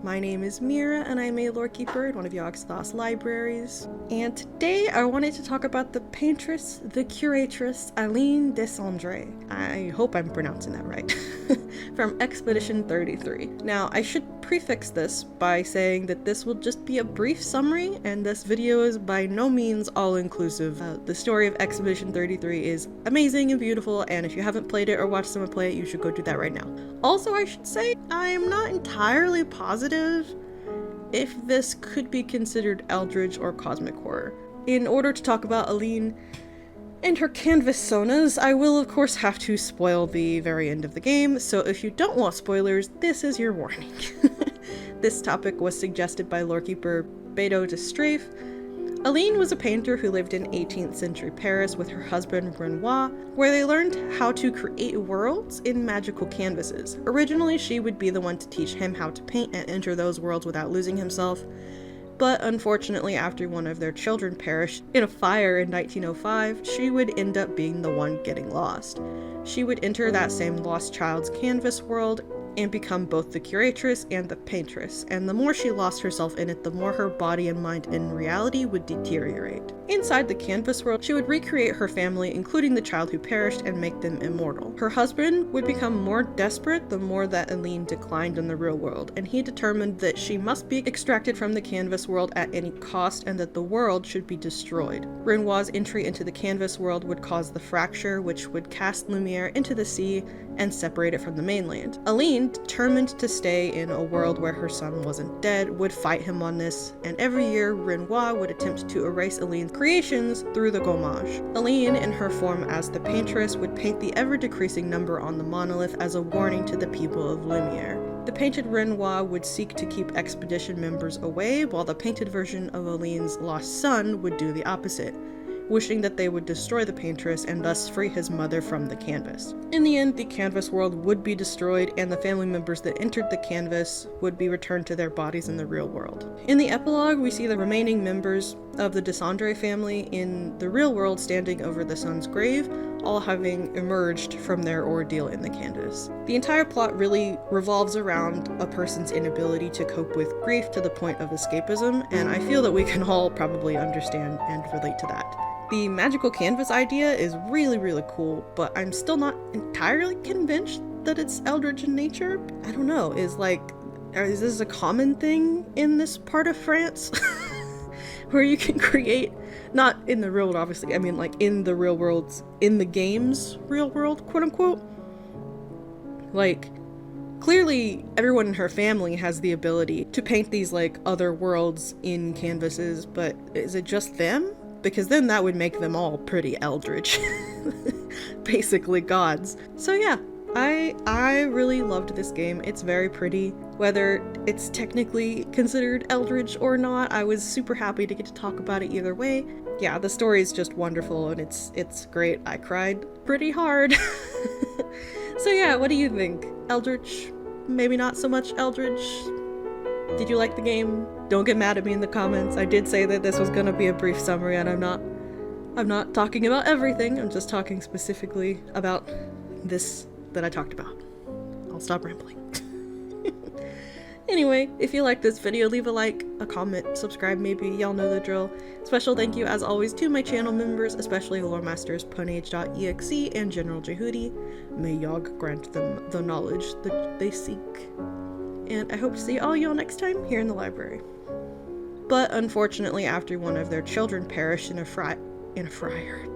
My name is Meerah, and I'm a Lorekeeper in one of Yogg-Sothoth's libraries. And today I wanted to talk about the Paintress, the Curatress, Aline Descendre. I hope I'm pronouncing that right. From Expedition 33. Now, I should prefix this by saying that this will just be a brief summary, and this video is by no means all-inclusive. The story of Expedition 33 is amazing and beautiful, and if you haven't played it or watched someone play it, you should go do that right now. Also, I should say, I am not entirely positive if this could be considered Eldritch or Cosmic Horror. In order to talk about Aline and her canvas sonas, I will of course have to spoil the very end of the game, so if you don't want spoilers, this is your warning. This topic was suggested by Lorekeeper Beitodesstrafe. Aline was a painter who lived in 18th century Paris with her husband Renoir, where they learned how to create worlds in magical canvases. Originally, she would be the one to teach him how to paint and enter those worlds without losing himself, but unfortunately after one of their children perished in a fire in 1905, she would end up being the one getting lost. She would enter that same lost child's canvas world and become both the curatress and the paintress, and the more she lost herself in it, the more her body and mind in reality would deteriorate. Inside the canvas world, she would recreate her family, including the child who perished, and make them immortal. Her husband would become more desperate the more that Aline declined in the real world, and he determined that she must be extracted from the canvas world at any cost, and that the world should be destroyed. Renoir's entry into the canvas world would cause the fracture, which would cast Lumiere into the sea and separate it from the mainland. Aline, determined to stay in a world where her son wasn't dead, would fight him on this, and every year Renoir would attempt to erase Aline's creations through the gommage. Aline, in her form as the paintress, would paint the ever-decreasing number on the monolith as a warning to the people of Lumiere. The painted Renoir would seek to keep expedition members away, while the painted version of Aline's lost son would do the opposite, wishing that they would destroy the paintress and thus free his mother from the canvas. In the end, the canvas world would be destroyed, and the family members that entered the canvas would be returned to their bodies in the real world. In the epilogue, we see the remaining members of the Descendre family in the real world standing over the son's grave, all having emerged from their ordeal in the canvas. The entire plot really revolves around a person's inability to cope with grief to the point of escapism, and I feel that we can all probably understand and relate to that. The magical canvas idea is really, really cool, but I'm still not entirely convinced that it's Eldritch in nature. I don't know, is this a common thing in this part of France? Where you can create, not in the real world obviously, I mean like in the real worlds, in the game's real world, quote unquote. Like, clearly everyone in her family has the ability to paint these like other worlds in canvases, but is it just them? Because then that would make them all pretty eldritch. Basically gods. So yeah, I really loved this game. It's very pretty. Whether it's technically considered eldritch or not, I was super happy to get to talk about it either way. Yeah, the story is just wonderful and it's great. I cried pretty hard. So yeah, what do you think? Eldritch? Maybe not so much eldritch? Did you like the game? Don't get mad at me in the comments. I did say that this was gonna be a brief summary, and I'm not talking about everything. I'm just talking specifically about this that I talked about. I'll stop rambling. Anyway, if you like this video, leave a like, a comment, subscribe maybe, y'all know the drill. Special thank you as always to my channel members, especially Loremasters, PwNaGeDOTexe, and General Jehuty. May Yogg grant them the knowledge that they seek. And I hope to see all y'all next time here in the library. But unfortunately, after one of their children perished in a fire,